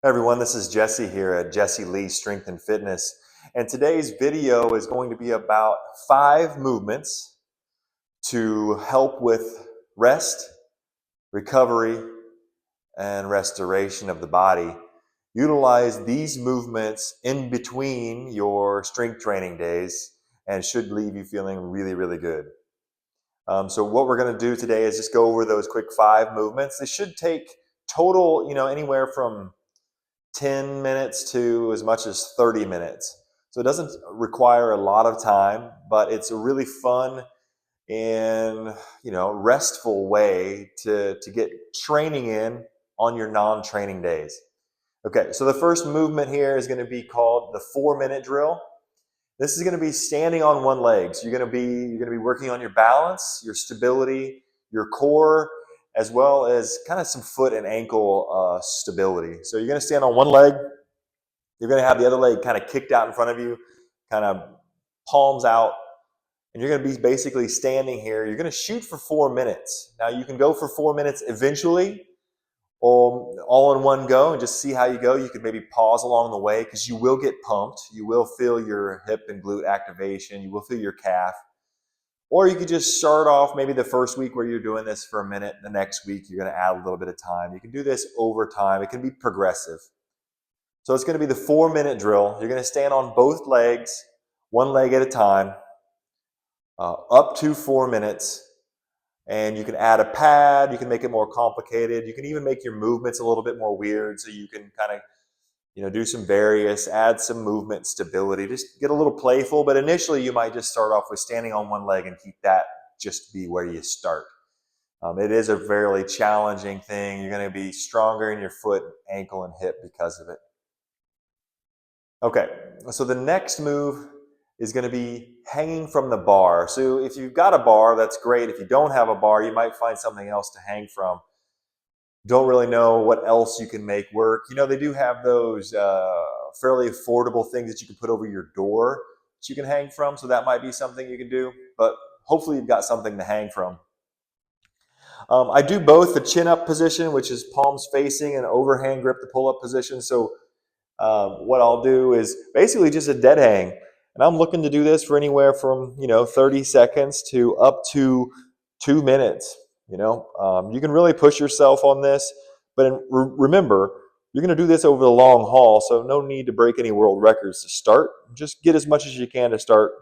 Hey everyone, this is Jesse here at Jesse Lee Strength and Fitness. And today's video is going to be about 5 movements to help with rest, recovery, and restoration of the body. Utilize these movements in between your strength training days and should leave you feeling really, really good. So what we're going to do today is just go over those quick 5 movements. They should take total, anywhere from 10 minutes to as much as 30 minutes. So it doesn't require a lot of time, but it's a really fun and restful way to get training in on your non-training days. Okay, so the first movement here is going to be called the 4-minute drill. This is going to be standing on one leg. So you're going to be working on your balance, your stability, your core, as well as kind of some foot and ankle stability. So you're going to stand on one leg. You're going to have the other leg kind of kicked out in front of you, kind of palms out, and you're going to be basically standing here. You're going to shoot for 4 minutes. Now you can go for 4 minutes eventually, or all in one go, and just see how you go. You could maybe pause along the way because you will get pumped. You will feel your hip and glute activation. You will feel your calf. Or you could just start off maybe the first week where you're doing this for a minute. The next week, you're going to add a little bit of time. You can do this over time. It can be progressive. So it's going to be the 4-minute drill. You're going to stand on both legs, one leg at a time, up to 4 minutes. And you can add a pad. You can make it more complicated. You can even make your movements a little bit more weird, so you can kind of do some various, add some movement stability, just get a little playful. But initially, you might just start off with standing on one leg and keep that just be where you start. It is a fairly challenging thing. You're going to be stronger in your foot, ankle, and hip because of it. Okay, so the next move is going to be hanging from the bar. So if you've got a bar, that's great. If you don't have a bar, you might find something else to hang from. Don't really know what else you can make work. They do have those fairly affordable things that you can put over your door that you can hang from. So that might be something you can do. But hopefully you've got something to hang from. I do both the chin up position, which is palms facing, and overhand grip, the pull up position. So what I'll do is basically just a dead hang. And I'm looking to do this for anywhere from 30 seconds to up to 2 minutes. You can really push yourself on this, but remember, you're going to do this over the long haul, so no need to break any world records to start. Just get as much as you can to start.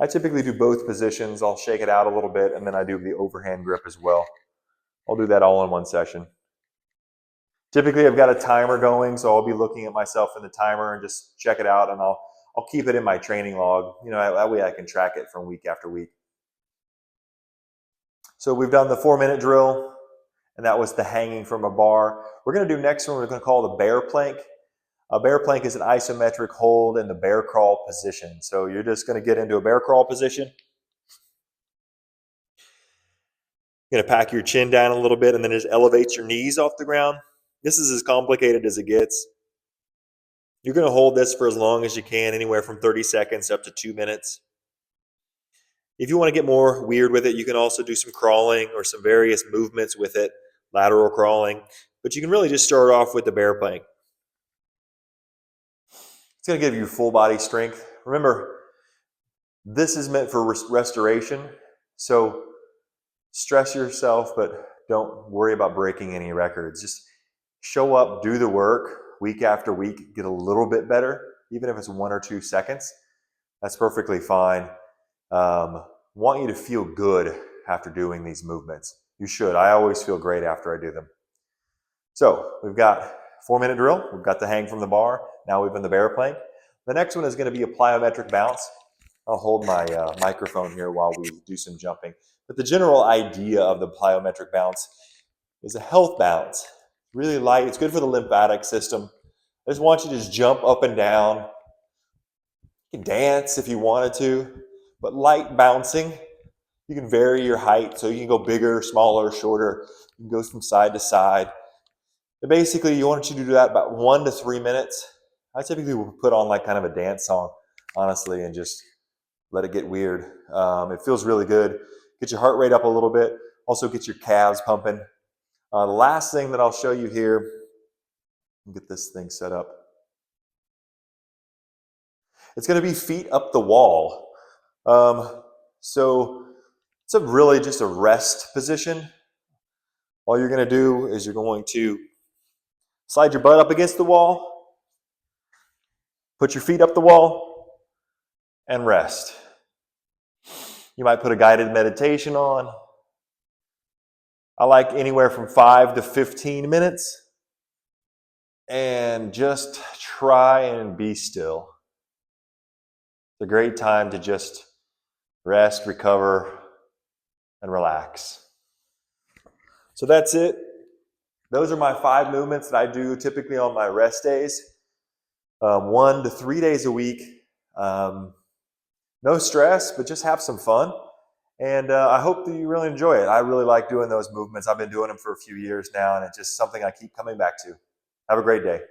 I typically do both positions. I'll shake it out a little bit, and then I do the overhand grip as well. I'll do that all in one session. Typically, I've got a timer going, so I'll be looking at myself in the timer and just check it out, and I'll keep it in my training log. That way I can track it from week after week. So we've done the 4-minute drill, and that was the hanging from a bar. We're going to do next one, we're going to call the bear plank. A bear plank is an isometric hold in the bear crawl position. So you're just going to get into a bear crawl position. You're going to pack your chin down a little bit and then just elevate your knees off the ground. This is as complicated as it gets. You're going to hold this for as long as you can, anywhere from 30 seconds up to 2 minutes. If you want to get more weird with it, you can also do some crawling or some various movements with it, lateral crawling. But you can really just start off with the bear plank. It's going to give you full body strength. Remember, this is meant for restoration. So stress yourself, but don't worry about breaking any records. Just show up, do the work week after week, get a little bit better, even if it's 1 or 2 seconds. That's perfectly fine. Want you to feel good after doing these movements. You should. I always feel great after I do them. So we've got 4-minute drill. We've got the hang from the bar. Now we've done the bear plank. The next one is going to be a plyometric bounce. I'll hold my microphone here while we do some jumping. But the general idea of the plyometric bounce is a health bounce. Really light. It's good for the lymphatic system. I just want you to just jump up and down. You can dance if you wanted to, but light bouncing. You can vary your height, so you can go bigger, smaller, shorter. You can go from side to side. But basically, you want you to do that about 1 to 3 minutes. I typically will put on like kind of a dance song, honestly, and just let it get weird. It feels really good. Get your heart rate up a little bit. Also get your calves pumping. The last thing that I'll show you here Get this thing set up. It's going to be feet up the wall. So it's really just a rest position. All you're going to do is you're going to slide your butt up against the wall, put your feet up the wall, and rest. You might put a guided meditation on. I like anywhere from 5 to 15 minutes. And just try and be still. It's a great time to just rest, recover, and relax. So that's it. Those are my 5 movements that I do typically on my rest days. 1 to 3 days a week. No stress, but just have some fun. And I hope that you really enjoy it. I really like doing those movements. I've been doing them for a few years now, and it's just something I keep coming back to. Have a great day.